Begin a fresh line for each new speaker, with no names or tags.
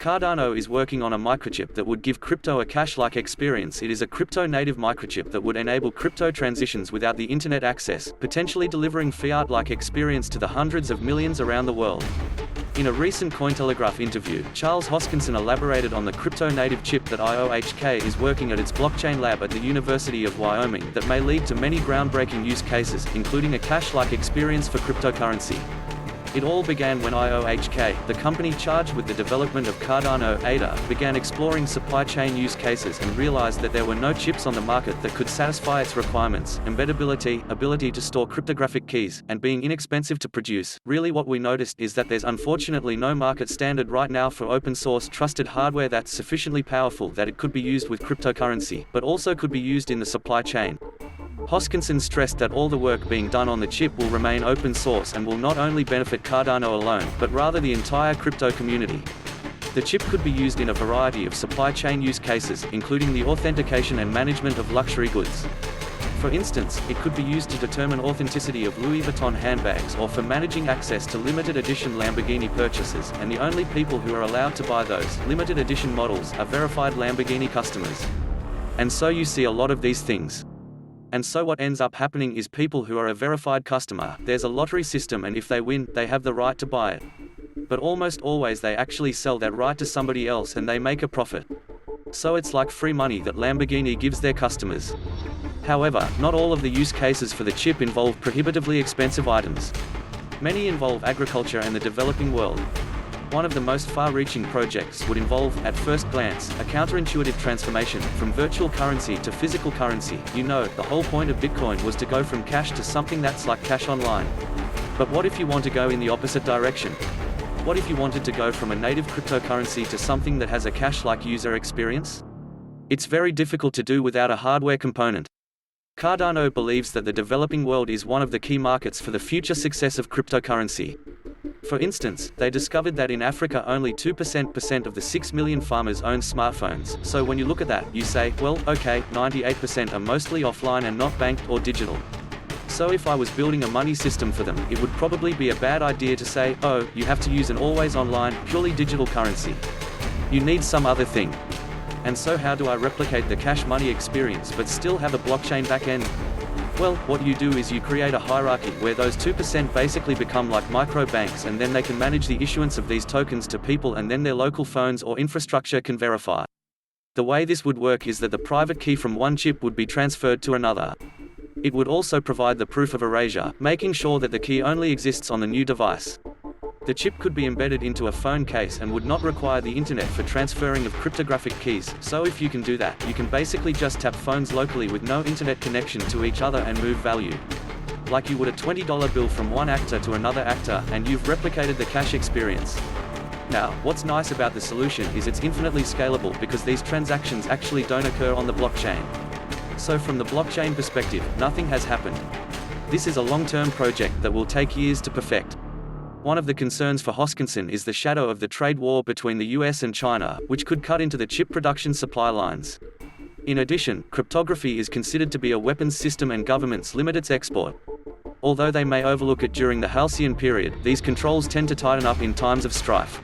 Cardano is working on a microchip that would give crypto a cash-like experience. It is a crypto-native microchip that would enable crypto transitions without the internet access, potentially delivering fiat-like experience to the hundreds of millions around the world. In a recent Cointelegraph interview, Charles Hoskinson elaborated on the crypto-native chip that IOHK is working at its blockchain lab at the University of Wyoming that may lead to many groundbreaking use cases, including a cash-like experience for cryptocurrency. It all began when IOHK, the company charged with the development of Cardano ADA, began exploring supply chain use cases and realized that there were no chips on the market that could satisfy its requirements: embeddability, ability to store cryptographic keys, and being inexpensive to produce. Really what we noticed is that there's unfortunately no market standard right now for open source trusted hardware that's sufficiently powerful that it could be used with cryptocurrency, but also could be used in the supply chain. Hoskinson stressed that all the work being done on the chip will remain open source and will not only benefit Cardano alone, but rather the entire crypto community. The chip could be used in a variety of supply chain use cases, including the authentication and management of luxury goods. For instance, it could be used to determine authenticity of Louis Vuitton handbags or for managing access to limited edition Lamborghini purchases, and the only people who are allowed to buy those limited edition models are verified Lamborghini customers. And so you see a lot of these things. And so what ends up happening is people who are a verified customer, there's a lottery system, and if they win, they have the right to buy it. But almost always they actually sell that right to somebody else and they make a profit. So it's like free money that Lamborghini gives their customers. However, not all of the use cases for the chip involve prohibitively expensive items. Many involve agriculture and the developing world. One of the most far-reaching projects would involve, at first glance, a counterintuitive transformation from virtual currency to physical currency. You know, the whole point of Bitcoin was to go from cash to something that's like cash online. But what if you want to go in the opposite direction? What if you wanted to go from a native cryptocurrency to something that has a cash-like user experience? It's very difficult to do without a hardware component. Cardano believes that the developing world is one of the key markets for the future success of cryptocurrency. For instance, they discovered that in Africa only 2% of the 6 million farmers own smartphones. So when you look at that, you say, well, okay, 98% are mostly offline and not banked or digital. So if I was building a money system for them, it would probably be a bad idea to say, oh, you have to use an always online, purely digital currency. You need some other thing. And so how do I replicate the cash money experience but still have a blockchain backend? Well, what you do is you create a hierarchy where those 2% basically become like micro banks, and then they can manage the issuance of these tokens to people, and then their local phones or infrastructure can verify. The way this would work is that the private key from one chip would be transferred to another. It would also provide the proof of erasure, making sure that the key only exists on the new device. The chip could be embedded into a phone case and would not require the internet for transferring of cryptographic keys. So if you can do that, you can basically just tap phones locally with no internet connection to each other and move value. Like you would a $20 bill from one actor to another actor, and you've replicated the cash experience. Now, what's nice about the solution is it's infinitely scalable because these transactions actually don't occur on the blockchain. So from the blockchain perspective, nothing has happened. This is a long-term project that will take years to perfect. One of the concerns for Hoskinson is the shadow of the trade war between the US and China, which could cut into the chip production supply lines. In addition, cryptography is considered to be a weapons system and governments limit its export. Although they may overlook it during the halcyon period, these controls tend to tighten up in times of strife.